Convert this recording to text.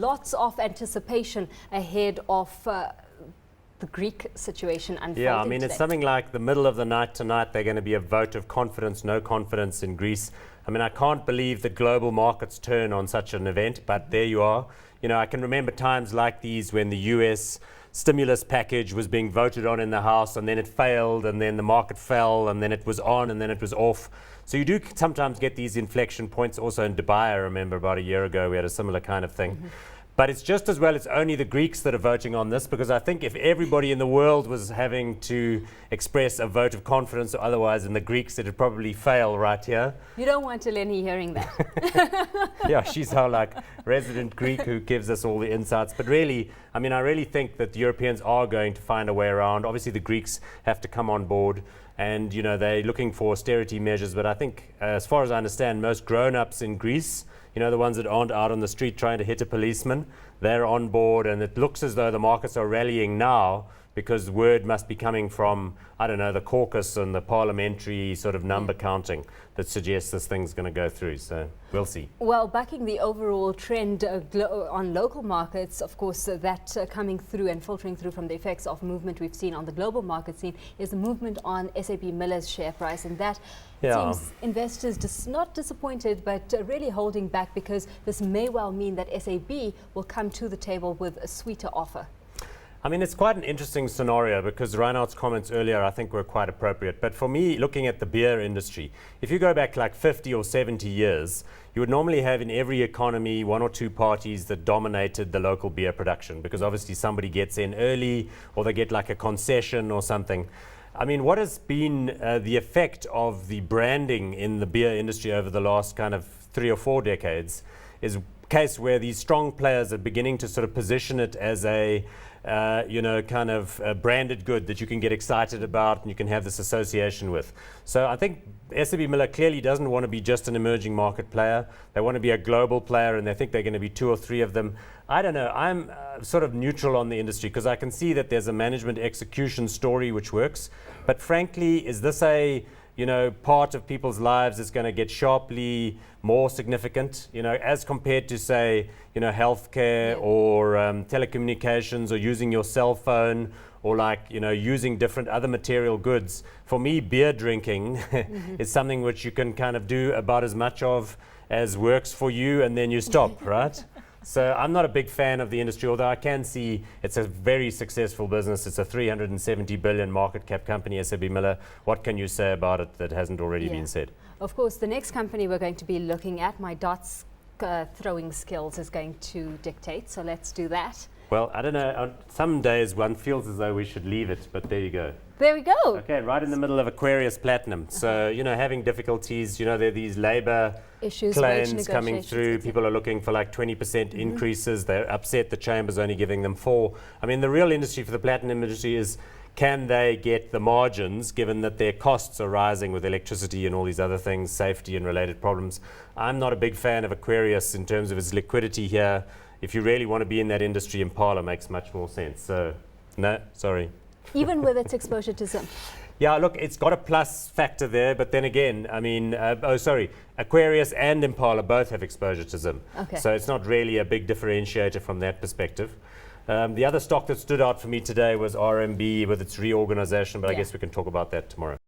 lots of anticipation ahead of the Greek situation unfolding. Yeah, I mean, today. it's something like the middle of the night tonight, they're going to be a vote of confidence, no confidence in Greece. I mean, I can't believe that global markets turn on such an event, but there you are. You know, I can remember times like these when the US stimulus package was being voted on in the House, and then it failed, and then the market fell, and then it was on, and then it was off. So you do sometimes get these inflection points. Also in Dubai, I remember about a year ago, we had a similar kind of thing. But it's just as well it's only the Greeks that are voting on this, because I think if everybody in the world was having to express a vote of confidence or otherwise in the Greeks, it would probably fail right here. You don't want Eleni hearing that. Yeah, she's our like resident Greek who gives us all the insights. But really, I mean, I really think that the Europeans are going to find a way around. Obviously, the Greeks have to come on board. And, you know, they're looking for austerity measures. But I think, as far as I understand, most grown-ups in Greece, you know, the ones that aren't out on the street trying to hit a policeman, they're on board. And it looks as though the markets are rallying now because word must be coming from, I don't know, the caucus and the parliamentary sort of number counting that suggests this thing's going to go through. So we'll see. Well, backing the overall trend on local markets, of course, that coming through and filtering through from the effects of movement we've seen on the global market scene is the movement on SABMiller's share price. And that seems investors not disappointed, but really holding back, because this may well mean that SAB will come to the table with a sweeter offer. I mean, it's quite an interesting scenario, because Reinhardt's comments earlier I think were quite appropriate. But for me, looking at the beer industry, if you go back like 50 or 70 years, you would normally have in every economy one or two parties that dominated the local beer production, because obviously somebody gets in early or they get like a concession or something. I mean, what has been the effect of the branding in the beer industry over the last kind of 3 or 4 decades is a case where these strong players are beginning to sort of position it as a you know, kind of branded good that you can get excited about and you can have this association with. So I think SABMiller clearly doesn't want to be just an emerging market player. They want to be a global player, and they think they're going to be 2 or 3 of them. I don't know. I'm sort of neutral on the industry, because I can see that there's a management execution story which works. But frankly, is this a, you know, part of people's lives that's going to get sharply more significant, you know, as compared to, say, you know, healthcare or telecommunications or using your cell phone or like, you know, using different other material goods. For me, beer drinking is something which you can kind of do about as much of as works for you, and then you stop, right? So I'm not a big fan of the industry, although I can see it's a very successful business. It's a 370 billion market cap company, SABMiller. What can you say about it that hasn't already been said? Of course, the next company we're going to be looking at, my dots throwing skills is going to dictate. So let's do that. Well, I don't know. On some days one feels as though we should leave it, but there you go. There we go. Okay, right in the middle of Aquarius Platinum. So, you know, having difficulties, you know, there are these labor issues, claims coming through. People are looking for like 20% increases. They're upset the chamber's only giving them 4. I mean, the real industry for the platinum industry is, can they get the margins given that their costs are rising with electricity and all these other things, safety and related problems. I'm not a big fan of Aquarius in terms of its liquidity here. If you really want to be in that industry, Impala makes much more sense. So, no, sorry. Even with its exposure to ZIM. Yeah, look, it's got a plus factor there, but then again, I mean, Aquarius and Impala both have exposure to ZIM. Okay. So it's not really a big differentiator from that perspective. The other stock that stood out for me today was RMB with its reorganization, but I guess we can talk about that tomorrow.